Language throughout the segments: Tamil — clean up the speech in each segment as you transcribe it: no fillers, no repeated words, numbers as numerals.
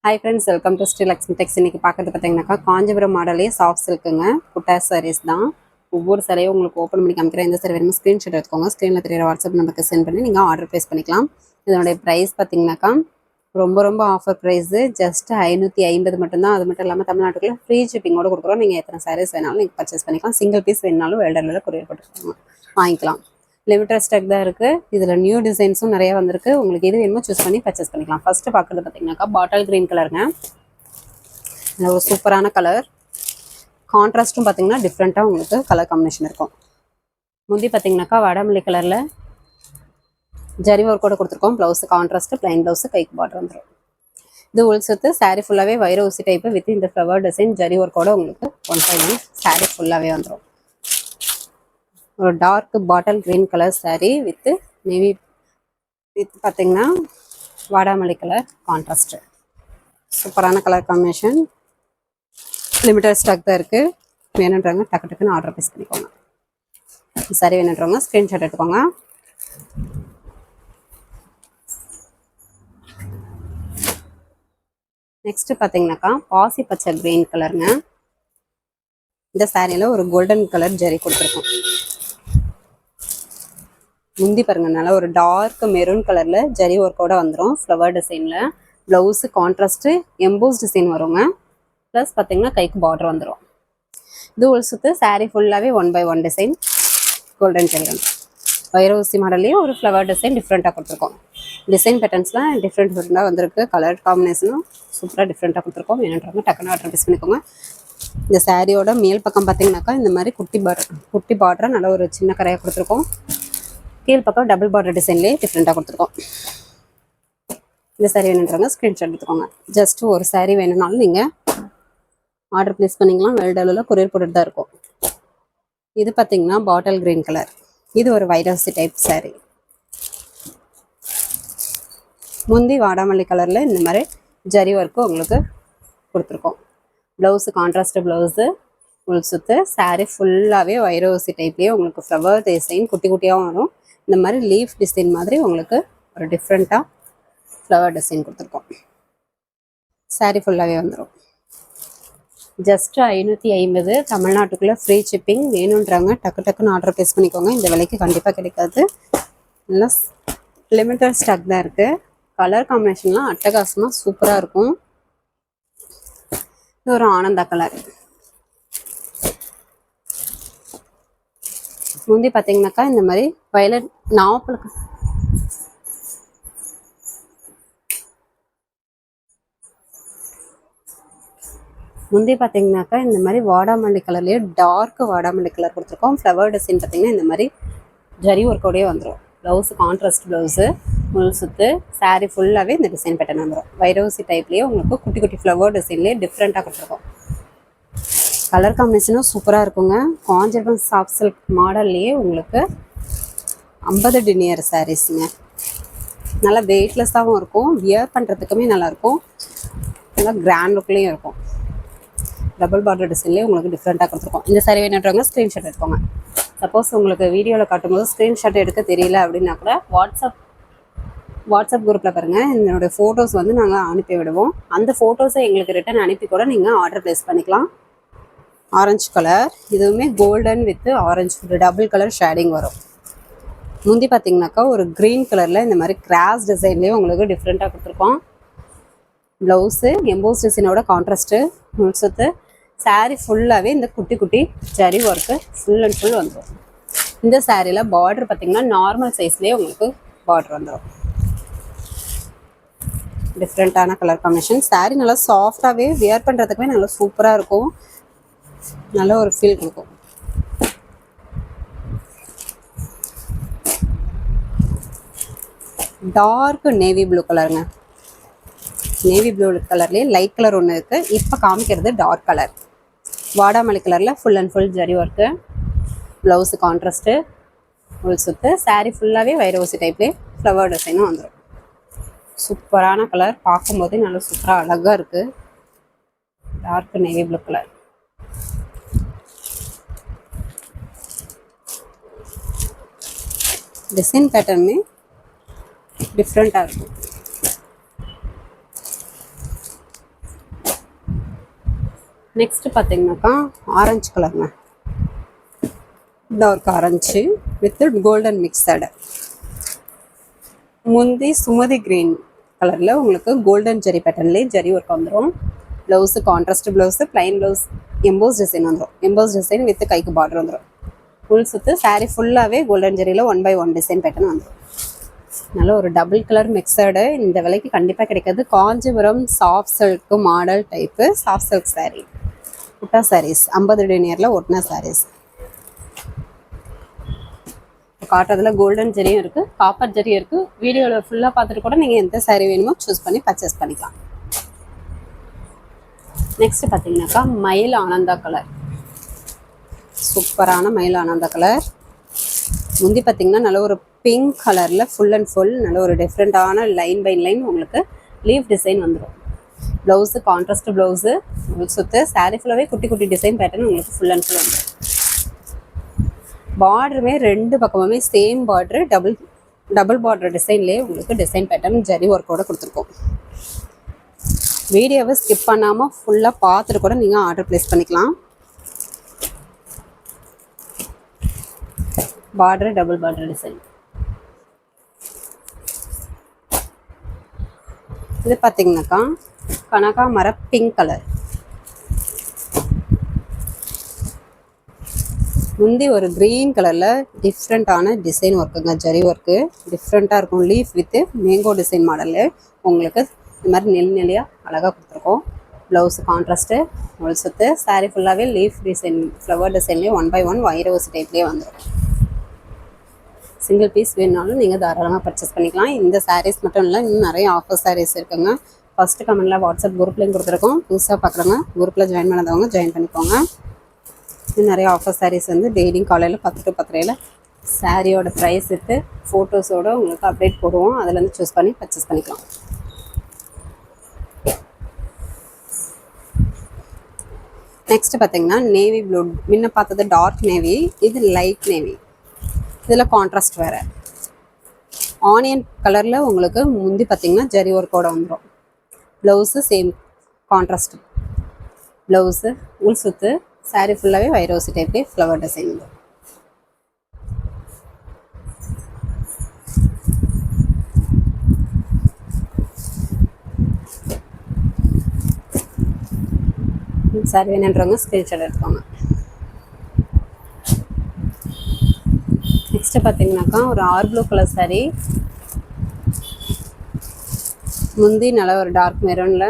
Hi friends, welcome to Still Lakshmi Tex. இன்னைக்கு பார்க்கறது பார்த்தீங்கன்னாக்கா காஞ்சிபுரம் மாடலே சாஃப்ட் சில்க்குங்க. புட்டா சாரீஸ் தான். ஒவ்வொரு சாரியும் உங்களுக்கு ஓப்பன் பண்ணி காமிக்கிறேன். இந்த சாரி வேணுமோ ஸ்க்ரீன்ஷாட் எடுத்துக்கோங்க. ஸ்க்ரீனில் தெரியுற வாட்ஸ்அப் நம்பருக்கு சென்ட் பண்ணி நீங்கள் ஆர்டர் ப்ளேஸ் பண்ணிக்கலாம். இதனுடைய ப்ரைஸ் பார்த்தீங்கன்னாக்கா ரொம்ப ஆஃபர் ப்ரைஸு ஜஸ்ட் 550 மட்டும்தான். அது மட்டும் இல்லாமல் தமிழ்நாட்டுக்குள்ள ஃப்ரீ ஷிப்பிங்கோடு கொடுக்குறோம். நீங்கள் எத்தனை சாரீஸ் வேணாலும் நீங்கள் பர்ச்சேஸ் பண்ணிக்கலாம். சிங்கிள் பீஸ் வேணாலும் வெல்டரில் கொரியர் போட்டுருக்காங்க, வாங்கிக்கலாம். லிமிட்டட் ஸ்டாக் தான் இருக்குது. இதில் நியூ டிசைன்ஸும் நிறைய வந்திருக்கு. உங்களுக்கு எது வேணுமோ சூஸ் பண்ணி பர்ச்சேஸ் பண்ணிக்கலாம். ஃபஸ்ட்டு பார்க்குறது பார்த்தீங்கன்னாக்கா பாட்டில் க்ரீன் கலருங்க. ஒரு சூப்பரான கலர். கான்ட்ராஸ்ட்டும் பார்த்தீங்கன்னா டிஃப்ரெண்ட்டாக உங்களுக்கு கலர் காம்பினேஷன் இருக்கும். முந்தி பார்த்தீங்கன்னாக்கா வடமல்லி கலரில் ஜரி ஒர்க்கோட கொடுத்துருக்கோம். ப்ளவுஸு கான்ட்ராஸ்ட்டு, ப்ளைன் ப்ளவுஸு, கைக்கு பார்டர் வந்துடும். இது உள்சத்து சாரீ ஃபுல்லாகவே வைர ஊசி டைப்பு வித் இந்த ஃப்ளவர் டிசைன் ஜரி ஒர்க்கோட உங்களுக்கு 1/1 சாரீ ஃபுல்லாகவே வந்துடும். ஒரு dark bottle green colour sari with navy with பார்த்தீங்கன்னா வாடாமல்லி கலர் கான்ட்ராஸ்ட்டு. சூப்பரான கலர் காம்பினேஷன். லிமிட்டட் ஸ்டாக் தான் இருக்குது. வேணுன்றவங்க டக்குன்னு ஆர்டர் ப்ளேஸ் பண்ணிக்கோங்க. சாரி வேணுன்றவங்க ஸ்க்ரீன்ஷாட் எடுத்துக்கோங்க. நெக்ஸ்ட்டு பார்த்தீங்கன்னாக்கா பாசி பச்சை க்ரீன் கலருங்க. இந்த சாரியில் ஒரு கோல்டன் கலர் ஜரி கொடுத்துருக்கோம். முந்தி பாருங்க, நல்லா ஒரு டார்க் மெரூன் கலரில் ஜரி ஒர்க்கோட வந்துடும். ஃப்ளவர் டிசைனில் ப்ளவுஸு கான்ட்ராஸ்ட்டு எம்போஸ் டிசைன் வருங்க. ப்ளஸ் பார்த்தீங்கன்னா கைக்கு பார்டர் வந்துடும். இது உள்சுத்து சாரீ ஃபுல்லாகவே 1/1 டிசைன் கோல்டன் ஜரி வந்து வைர ஊசி மாடல்லையும் ஒரு ஃப்ளவர் டிசைன் டிஃப்ரெண்ட்டாக கொடுத்துருக்கோம். டிசைன் பேட்டர்ன்ஸ்லாம் டிஃப்ரெண்ட்டாக வந்திருக்கு. கலர் காம்பினேஷனும் சூப்பராக டிஃப்ரெண்ட்டாக கொடுத்துருக்கோம். வேணுன்றவங்க டக்குன்னு ஆர்டர் ப்ளேஸ் பண்ணிக்கோங்க. இந்த சாரியோட மேல் பக்கம் பார்த்தீங்கன்னாக்கா இந்த மாதிரி குட்டி பார்டரை நல்லா ஒரு சின்ன கரையாக கொடுத்துருக்கோம். கீழ் பக்கம் டபுள் பார்டர் டிசைன்லேயே டிஃப்ரெண்ட்டாக கொடுத்துருக்கோம். இந்த சாரீ வேணுன்றவங்க ஸ்க்ரீன்ஷாட் எடுத்துக்கோங்க. ஜஸ்ட் ஒரு சாரீ வேணும்னாலும் நீங்கள் ஆர்டர் ப்ளேஸ் பண்ணிக்கலாம். வெல்டரில் கொரியர் போட்டுட்டு தான் இருக்கும். இது பார்த்தீங்கன்னா பாட்டில் க்ரீன் கலர். இது ஒரு வைரசி டைப் சாரீ. முந்தி வாடாமல்லி கலரில் இந்த மாதிரி ஜரி ஒர்க்கு உங்களுக்கு கொடுத்துருக்கோம். ப்ளவுஸு கான்ட்ராஸ்ட்டு ப்ளவுஸு உள் சுத்து சாரீ ஃபுல்லாகவே வைரோசி டைப்லேயே உங்களுக்கு ஃப்ளவர் டிசைன் குட்டியாகவும் வரும். இந்த மாதிரி லீஃப் டிசைன் மாதிரி உங்களுக்கு ஒரு டிஃப்ரெண்ட்டாக ஃப்ளவர் டிசைன் கொடுத்துருக்கோம். சாரீ ஃபுல்லாகவே வந்துடும். ஜஸ்ட்டு 550. தமிழ்நாட்டுக்குள்ளே ஃப்ரீ ஷிப்பிங். வேணுன்றவங்க டக்குன்னு ஆர்டர் ப்ளேஸ் பண்ணிக்கோங்க. இந்த விலைக்கு கண்டிப்பாக கிடைக்காது. நல்லா லிமிட்டட் ஸ்டாக் தான் இருக்குது. கலர் காம்பினேஷன்லாம் அட்டகாசமாக சூப்பராக இருக்கும். இது ஒரு ஆனந்தா கலர். முந்தி பார்த்தீங்கன்னாக்கா இந்த மாதிரி வயலட் நாவல் முந்தி பார்த்தீங்கன்னாக்கா இந்த மாதிரி வாடாமல்லி கலர்லேயே டார்க் வாடாமல்லி கலர் கொடுத்துருக்கோம். ஃப்ளவர் டிசைன் பார்த்தீங்கன்னா இந்த மாதிரி ஜரி ஒர்க்கோடயே வந்துடும். ப்ளவுஸு கான்ட்ராஸ்ட் ப்ளவுஸு முள் சுத்து சாரீ ஃபுல்லாகவே இந்த டிசைன் பேட்டர்ன் வந்துடும். வைரோசி டைப்லேயே உங்களுக்கு குட்டி ஃப்ளவர் டிசைன்லேயே டிஃப்ரெண்ட்டாக கொடுத்துருக்கோம். கலர் காம்பினேஷனும் சூப்பராக இருக்குங்க. காஞ்சிபுரம் சாஃப்ட் சில்க் மாடல்லையே உங்களுக்கு 50 டினியர் சாரீஸுங்க. நல்லா வெயிட்லெஸ்ஸாகவும் இருக்கும். வியர் பண்ணுறதுக்குமே நல்லாயிருக்கும். நல்லா கிராண்ட் லுக்லேயும் இருக்கும். டபுள் பார்டர் டிசைன்லேயே உங்களுக்கு டிஃப்ரெண்ட்டாக கொடுத்துருக்கோம். இந்த சாரீ வேணுன்றவங்க ஸ்க்ரீன்ஷாட் எடுத்துக்கோங்க. சப்போஸ் உங்களுக்கு வீடியோவில் காட்டும்போது ஸ்க்ரீன்ஷாட் எடுக்க தெரியல அப்படின்னா கூட வாட்ஸ்அப் குரூப்பில் பாருங்கள், என்னோடய ஃபோட்டோஸ் வந்து நாங்கள் அனுப்பி விடுவோம். அந்த ஃபோட்டோஸை எங்களுக்கு ரிட்டன் அனுப்பி கூட நீங்கள் ஆர்டர் ப்ளேஸ் பண்ணிக்கலாம். Orange colour. இதுவுமே கோல்டன் வித் ஆரஞ்சு ஒரு டபுள் கலர் ஷேடிங் வரும். முந்தி பார்த்தீங்கன்னாக்கா ஒரு க்ரீன் கலரில் இந்த மாதிரி கிராஸ் டிசைன்லேயே உங்களுக்கு டிஃப்ரெண்ட்டாக கொடுத்துருக்கோம். ப்ளவுஸு எம்போஸ் டிசைனோட கான்ட்ராஸ்ட்டு முழுசுத்து சாரீ ஃபுல்லாகவே இந்த குட்டி zari work full and full வந்துடும். இந்த சாரியில் பார்டர் பார்த்தீங்கன்னா நார்மல் சைஸ்லேயே உங்களுக்கு பார்டர் வந்துடும். டிஃப்ரெண்ட்டான கலர் காம்பினேஷன். சாரீ நல்லா சாஃப்டாகவே வியர் பண்ணுறதுக்குமே நல்லா சூப்பராக இருக்கும். நல்ல ஒரு ஃபீல் கொடுக்கும். டார்க் நேவி ப்ளூ கலருங்க. நேவி ப்ளூ கலர்லேயே லைட் கலர் ஒன்று இருக்குது. இப்போ காமிக்கிறது டார்க் கலர். வாடாமல்லி கலரில் full and full zari work. Blouse contrast உள் சுத்து சாரீ ஃபுல்லாகவே வைரோசி டைப்லேயே ஃப்ளவர் டிசைனும் வந்துடும். சூப்பரான கலர். பார்க்கும்போதே நல்லா சூப்பராக அழகாக இருக்குது. Dark navy blue colour. Design பேட்டர்னுமே டிஃப்ரெண்ட்டாக இருக்கும். நெக்ஸ்ட் பார்த்தீங்கன்னாக்கா ஆரஞ்சு கலருங்க, dark orange with golden mixed. முந்தி சுமதி கிரீன் கலரில் உங்களுக்கு கோல்டன் ஜெரி பேட்டர்ன்லேயே ஜெரி ஒர்க் வந்துடும். Blouse contrast blouse, plain blouse, emboss design வந்துடும். எம்போஸ் டிசைன் வித் கைக்கு பார்டர் வந்துடும். ஃபுல் சுற்று சாரீ ஃபுல்லாகவே கோல்டன் ஜெரியில் 1/1 டிசைன் பேட்டர்ன் வந்துடும். நல்ல ஒரு டபுள் கலர் மிக்சடு. இந்த விலைக்கு கண்டிப்பாக கிடைக்காது. Kanchipuram soft silk model type soft silk sari, புட்டா சாரீஸ், 50 டினியரில் ஒட்டின சாரீஸ். காட்டுறதுல கோல்டன் ஜெரியும் இருக்குது, காப்பர் ஜெரியும் இருக்குது. வீடியோவில் ஃபுல்லாக பார்த்துட்டு கூட நீங்கள் எந்த சாரீ வேணுமோ சூஸ் பண்ணி பர்ச்சேஸ் பண்ணிக்கலாம். நெக்ஸ்ட் பார்த்தீங்கன்னாக்கா மயில் ஆனந்தா கலர், சூப்பரான மயில் ஆனந்தா கலர். முந்தி பார்த்தீங்கன்னா நல்ல ஒரு பிங்க் கலரில் ஃபுல் அண்ட் ஃபுல் நல்ல ஒரு டிஃப்ரெண்ட்டான லைன் பை லைன் உங்களுக்கு லீஃப் டிசைன் வந்துடும். ப்ளவுஸு கான்ட்ராஸ்ட் ப்ளவுஸு உங்களுக்கு சுற்று சாரீ ஃபுல்லாகவே குட்டி குட்டி டிசைன் பேட்டர்ன் உங்களுக்கு ஃபுல் அண்ட் ஃபுல் வந்துடும். பார்டருமே ரெண்டு பக்கமுமே சேம் பார்டரு, டபுள் பார்டர் டிசைன்லேயே உங்களுக்கு டிசைன் பேட்டர்ன் ஜரி ஒர்க்கோடு கொடுத்துருக்கோம். வீடியோவை ஸ்கிப் பண்ணாமல் ஃபுல்லாக பார்த்துட்டு கூட நீங்கள் ஆர்டர் ப்ளேஸ் பண்ணிக்கலாம். Border double border design. இது பார்த்தீங்கன்னாக்கா கனகாமர பிங்க் கலர். முந்தி ஒரு க்ரீன் கலரில் டிஃப்ரெண்ட்டான டிசைன் ஒர்க்குங்க, ஜரி ஒர்க்கு டிஃப்ரெண்ட்டாக இருக்கும். Leaf with mango design model உங்களுக்கு இந்த மாதிரி நெல்லியாக அழகாக கொடுத்துருக்கோம். ப்ளவுஸு கான்ட்ராஸ்ட்டு ஒரு சுற்று சாரீ ஃபுல்லாகவே லீஃப் டிசைன் ஃப்ளவர் டிசைன்லேயே 1/1 வைரவசி டைப்லேயே வந்துடும். சிங்கிள் பீஸ் வேணுனாலும் நீங்கள் தாராளமாக பர்ச்சேஸ் பண்ணிக்கலாம். இந்த சாரீஸ் மட்டும் இல்லை, இன்னும் நிறைய ஆஃபர் சாரீஸ் இருக்குங்க. ஃபஸ்ட்டு கமெண்டில் வாட்ஸ்அப் குரூப்லேயும் கொடுத்துருக்கோம். புதுசாக பார்க்குறவங்க குரூப்பில் ஜாயின் பண்ணாதவங்க ஜாயின் பண்ணிக்கோங்க. இன்னும் நிறைய ஆஃபர் சாரீஸ் வந்து டெய்லியும் காலையில் 10 to 10:30 சாரியோட ப்ரைஸ் வித்து ஃபோட்டோஸோடு உங்களுக்கு அப்டேட் போடுவோம். அதுலேருந்து சூஸ் பண்ணி பர்ச்சேஸ் பண்ணிக்கலாம். நெக்ஸ்ட் பார்த்தீங்கன்னா நேவி ப்ளூ. முன்ன பார்த்தது டார்க் நேவி, இது லைட் நேவி. இதில் கான்ட்ராஸ்ட் வேறு ஆனியன் கலரில் உங்களுக்கு முந்தி பார்த்தீங்கன்னா ஜரி ஒர்க்கோட வந்துடும். ப்ளவுஸு சேம் கான்ட்ராஸ்ட் ப்ளவுஸு, உள் சுற்று சாரீ ஃபுல்லாகவே வைரோசி டைப்லேயே ஃப்ளவர் டிசைன் வரும். சாரி வேணுன்றவங்க ஸ்க்ரீன்ஷாட் எடுத்துக்கோங்க. நெக்ஸ்ட்டு பார்த்தீங்கன்னாக்கா ஒரு ஆர் ப்ளூ கலர் சாரீ. முந்தி நல்லா ஒரு டார்க் மெரூனில்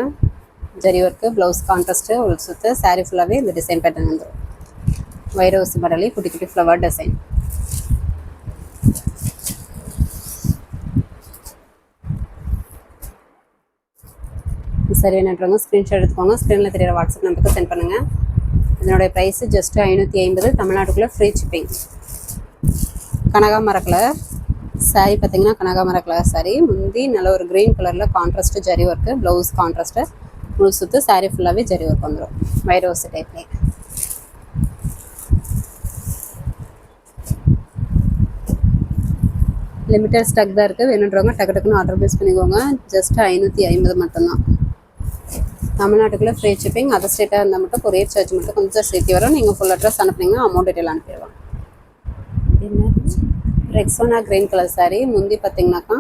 ஜரி ஒர்க்கு, ப்ளவுஸ் கான்ட்ராஸ்ட்டு, ஒரு சுற்று சாரீ ஃபுல்லாகவே இந்த டிசைன் பேட்டர்ன் வந்துடும். வைரோசி மாடலே குட்டி குட்டி ஃப்ளவர் டிசைன். சரி வேணுன்றவங்க ஸ்க்ரீன்ஷாட் எடுத்துக்கோங்க. ஸ்க்ரீனில் தெரியிற வாட்ஸ்அப் நம்பருக்கு சென்ட் பண்ணுங்கள். இதனுடைய ப்ரைஸு ஜஸ்ட்டு 550. தமிழ்நாட்டுக்குள்ளே ஃப்ரீ ஷிப்பிங். கனகாமர கலர் சாரீ பார்த்தீங்கன்னா கனகாமர கலர் சாரீ. முந்தி நல்ல ஒரு க்ரீன் கலரில் கான்ட்ராஸ்ட்டு ஜரி ஒர்க்கு, ப்ளவுஸ் கான்ட்ராஸ்ட்டு, முழு சுற்று சாரீ ஃபுல்லாகவே ஜரி ஒர்க் வந்துடும் வைரோசி டைப்லேயே. லிமிட்டட் ஸ்டாக் தான் இருக்குது. வேணுன்றவங்க டக்கு டக்குன்னு ஆர்டர் ப்ளேஸ் பண்ணிக்கோங்க. ஜஸ்ட்டு 550 மட்டும்தான். தமிழ்நாட்டுக்குள்ளே ஃப்ரீ ஷிப்பிங். அதர் ஸ்டேட்டாக இருந்தால் மட்டும் கொரியர் சார்ஜ் மட்டும் கொஞ்சம் சேர்த்து வரும். நீங்கள் ஃபுல் அட்ரஸ் அனுப்புனீங்கன்னா அமௌண்ட் டீட்டெயில் அனுப்பிடுவாங்க. Rexona green colour sari. முந்தி பார்த்தீங்கன்னாக்கா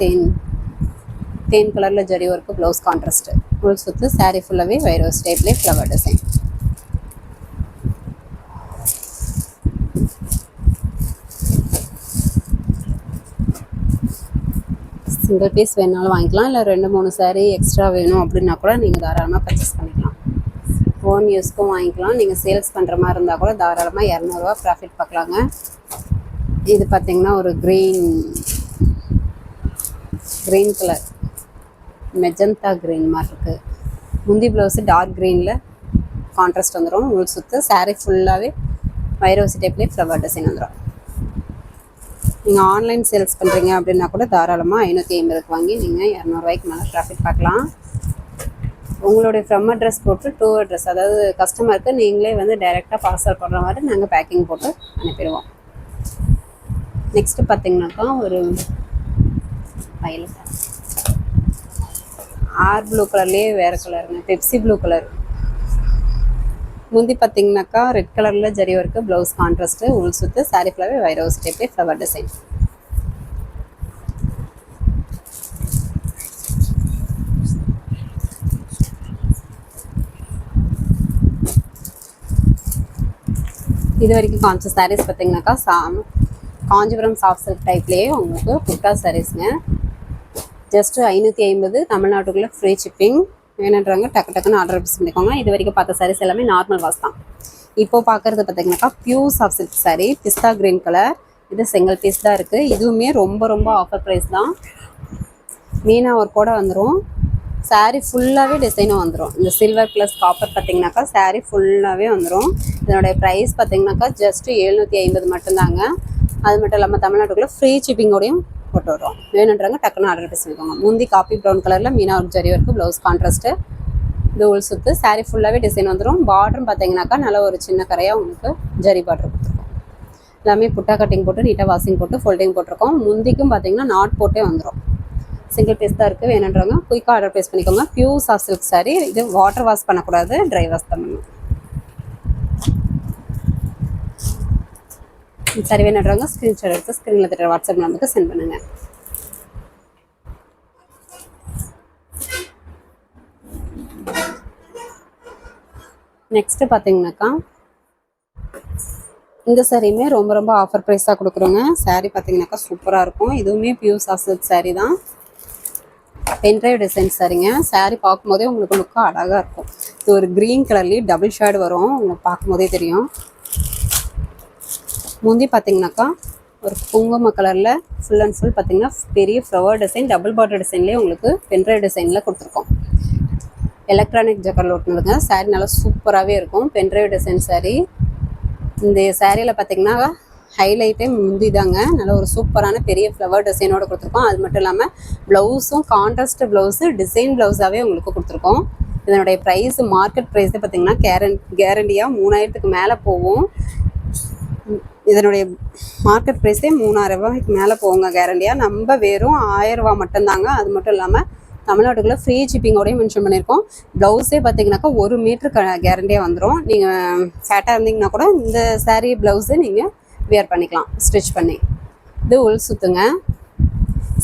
தேன் கலரில் zari work, blouse contrast, full சுற்று சாரீ ஃபுல்லாகவே வைரோஸ் டைப்லேயே ஃப்ளவர் டிசைன். சிங்கிள் பீஸ் வேணாலும் வாங்கிக்கலாம், இல்லை 2-3 சாரீ எக்ஸ்ட்ரா வேணும் அப்படின்னா கூட நீங்கள் தாராளமாக பர்ச்சேஸ் பண்ணிக்கலாம். ஓன் யூஸ்க்கும் வாங்கிக்கலாம். நீங்கள் சேல்ஸ் பண்ணுற மாதிரி இருந்தால் கூட தாராளமாக 200 ரூபா ப்ராஃபிட் பார்க்கலாங்க. இது பார்த்திங்கன்னா ஒரு க்ரீன் கலர், மெஜந்தா க்ரீன் மாதிரி இருக்குது. முந்தி ப்ளவுஸு டார்க் க்ரீனில் கான்ட்ராஸ்ட் வந்துடும். உள் சுற்று சாரீ ஃபுல்லாகவே வைரோசி டைப்லேயே ஃப்ளவர் டிசைன் வந்துடும். நீங்கள் ஆன்லைன் சேல்ஸ் பண்ணுறீங்க அப்படின்னா கூட தாராளமாக 550 வாங்கி நீங்கள் 200 ரூபாய்க்கு மேலே ப்ராஃபிட் பார்க்கலாம். உங்களுடைய ஃப்ரம் அட்ரஸ் போட்டு டூ அட்ரஸ், அதாவது கஸ்டமருக்கு நீங்களே வந்து டைரெக்டாக பார்சல் பண்ணுற மாதிரி நாங்கள் பேக்கிங் போட்டு அனுப்பிடுவோம். நெக்ஸ்ட்டு பார்த்தீங்கன்னாக்கா ஒரு ஆர் ப்ளூ கலர்லேயே வேறு கலருங்க, பெப்சி ப்ளூ கலர். முந்தி பார்த்தீங்கன்னாக்கா ரெட் கலரில் ஜரி ஒர்க்கு, ப்ளவுஸ் கான்ட்ராஸ்ட்டு, உள் சுத்து, சாரீ ஃபுல்லாகவே வைரோஸ் டைப்லேயே ஃப்ளவர் டிசைன். இது வரைக்கும் காமிச்ச சாரீஸ் பார்த்தீங்கன்னாக்கா காஞ்சிபுரம் சாஃப்ட் சில்க் டைப்லேயே உங்களுக்கு புட்டா சாரீஸுங்க. ஜஸ்ட்டு 550, தமிழ்நாட்டுக்குள்ளே ஃப்ரீ ஷிப்பிங். வேணுன்றவங்க டக்குன்னு ஆர்டர் ப்ளேஸ் பண்ணிக்கோங்க. இது வரைக்கும் பார்த்த சாரீஸ் எல்லாமே நார்மல் வாஷ் தான். இப்போ பார்க்குறது பார்த்தீங்கன்னாக்கா பியூர் சாஃப்ட் சில்க் சாரீ, பிஸ்தா கிரீன் கலர். இது சிங்கிள் பீஸ் தான் இருக்குது. இதுவுமே ரொம்ப ஆஃபர் ப்ரைஸ் தான். மீனா ஒர்க்கோட வந்துடும். சாரீ ஃபுல்லாகவே டிசைனும் வந்துடும். இந்த சில்வர் ப்ளஸ் காப்பர் பார்த்தீங்கன்னாக்கா சாரீ ஃபுல்லாகவே வந்துடும். இதனுடைய ப்ரைஸ் பார்த்தீங்கன்னாக்கா ஜஸ்ட்டு 750 மட்டும்தாங்க. அது மட்டும் இல்லாமல் தமிழ்நாட்டுக்குள்ளே ஃப்ரீ ஷிப்பிங்கோடையும் போட்டு வரும். வேணுன்றவங்க டக்குன்னு ஆர்டர் ப்ளேஸ் பண்ணிக்கோங்க. முந்தி காப்பி ப்ரௌன் கலரில் Meena work zari work, blouse contrast, இது உள் சுத்து, சாரீ ஃபுல்லாகவே டிசைன் வந்துடும். பார்டரும் பார்த்தீங்கன்னாக்கா நல்ல ஒரு சின்ன கரையாக உங்களுக்கு ஜரி பார்டர் கொடுத்துருக்கோம். எல்லாமே புட்டா கட்டிங் போட்டு நீட்டாக வாஷிங் போட்டு ஃபோல்டிங் போட்டிருக்கோம். முந்திக்கும் பார்த்தீங்கன்னா நாட் போட்டே வந்துடும். சிங்கிள் பீஸ் தான் இருக்குது. வேணுன்றவங்க குயிக்காக ஆர்டர் ப்ளேஸ் பண்ணிக்கோங்க. Pure soft silk sari. இது வாட்டர் வாஷ் பண்ணக்கூடாது, ட்ரை வாஷ் தான் பண்ணணும். சரி, வேணுன்றவங்க ஸ்க்ரீன்ஷாட் எடுத்து ஸ்க்ரீனில் தெரியுற வாட்ஸ்அப் நம்பருக்கு சென்ட் பண்ணுங்கள். நெக்ஸ்ட்டு பார்த்தீங்கன்னாக்கா இந்த சாரியுமே ரொம்ப ஆஃபர் ப்ரைஸாக கொடுக்குறோங்க. சாரீ பார்த்தீங்கன்னாக்கா சூப்பராக இருக்கும். இதுவுமே பியூர் சாஃப்ட் சில்க் சாரீ தான். Pen drive design சாரீங்க. சாரீ பார்க்கும்போதே உங்களுக்கு லுக்காக அழகாக இருக்கும். இது ஒரு க்ரீன் கலர்லேயே டபுள் ஷேட் வரும். உங்களுக்கு பார்க்கும்போதே தெரியும். முந்தி பார்த்தீங்கன்னாக்கா ஒரு குங்கும கலரில் ஃபுல் அண்ட் ஃபுல் பார்த்தீங்கன்னா பெரிய ஃப்ளவர் டிசைன், டபுள் பார்டர் டிசைன்லேயே உங்களுக்கு பென்ட்ரைவ் டிசைனில் கொடுத்துருக்கோம். எலக்ட்ரானிக் ஜக்கரில் ஒட்டுனதுங்க. சாரீ நல்லா சூப்பராகவே இருக்கும். Pen drive design sari. இந்த சாரியில் பார்த்தீங்கன்னா ஹைலைட்டே முந்தி தாங்க. நல்ல ஒரு சூப்பரான பெரிய ஃப்ளவர் டிசைனோடு கொடுத்துருக்கோம். அது மட்டும் இல்லாமல் ப்ளவுஸும் கான்ட்ராஸ்ட் ப்ளவுஸு டிசைன் ப்ளவுஸாகவே உங்களுக்கு கொடுத்துருக்கோம். இதனுடைய ப்ரைஸு மார்க்கெட் ப்ரைஸே பார்த்தீங்கன்னா கேரண்டியாக 3000க்கு மேலே போகும். இதனுடைய மார்க்கெட் ப்ரைஸே 3000 ரூபாய்க்கு மேலே போங்க கேரண்டியாக. நம்ம வெறும் 1000 ரூபா மட்டும்தாங்க. அது மட்டும் இல்லாமல் தமிழ்நாட்டுக்குள்ளே ஃப்ரீ ஷிப்பிங்கோடையும் மென்ஷன் பண்ணியிருக்கோம். ப்ளவுஸே பார்த்தீங்கன்னாக்கா 1 மீட்ரு கேரண்டியாக வந்துடும். நீங்கள் ஃபேட்டாக இருந்தீங்கன்னா கூட இந்த சாரீ ப்ளவுஸு நீங்கள் வியர் பண்ணிக்கலாம் ஸ்டிச் பண்ணி. இது உள் சுத்துங்க.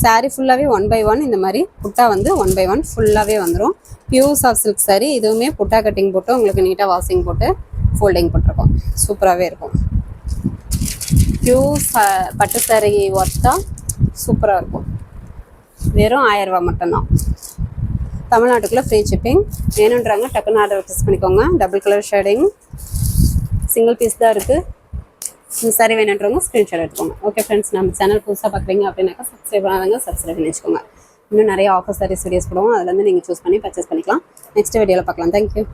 சாரீ ஃபுல்லாகவே 1 by 1 இந்த மாதிரி புட்டா வந்து 1 by 1 ஃபுல்லாகவே வந்துடும். Pure soft silk sari. இதுவுமே புட்டா கட்டிங் போட்டு உங்களுக்கு நீட்டாக வாஷிங் போட்டு ஃபோல்டிங் போட்டிருக்கோம். சூப்பராகவே இருக்கும். பியூர் பட்டு சாரீ ஒர்க் தான் சூப்பராக இருக்கும். வெறும் 1000 ரூபா மட்டும்தான். தமிழ்நாட்டுக்குள்ளே ஃப்ரீ ஷிப்பிங். வேணுன்றாங்க டக்குன்னு ஆர்டர் ப்ளேஸ் பண்ணிக்கோங்க. Double colour shading, single piece தான் இருக்குது. இந்த சாரீ வேணுன்றவங்க ஸ்க்ரீன்ஷாட் எடுத்துக்கோங்க. ஓகே ஃப்ரெண்ட்ஸ், நம்ம சேனல் புதுசாக பார்க்குறீங்க அப்படின்னாக்கா சப்ஸ்கிரைப் பண்ணாதவங்க சப்ஸ்கிரைப் பண்ணி வச்சுக்கோங்க. இன்னும் நிறைய ஆஃபர் சாரீஸ் வீடியோஸ் போடுவோம். அதுலேருந்து நீங்கள் சூஸ் பண்ணி பர்ச்சேஸ் பண்ணிக்கலாம். நெக்ஸ்ட் வீடியோவில் பார்க்கலாம். தேங்க்யூ.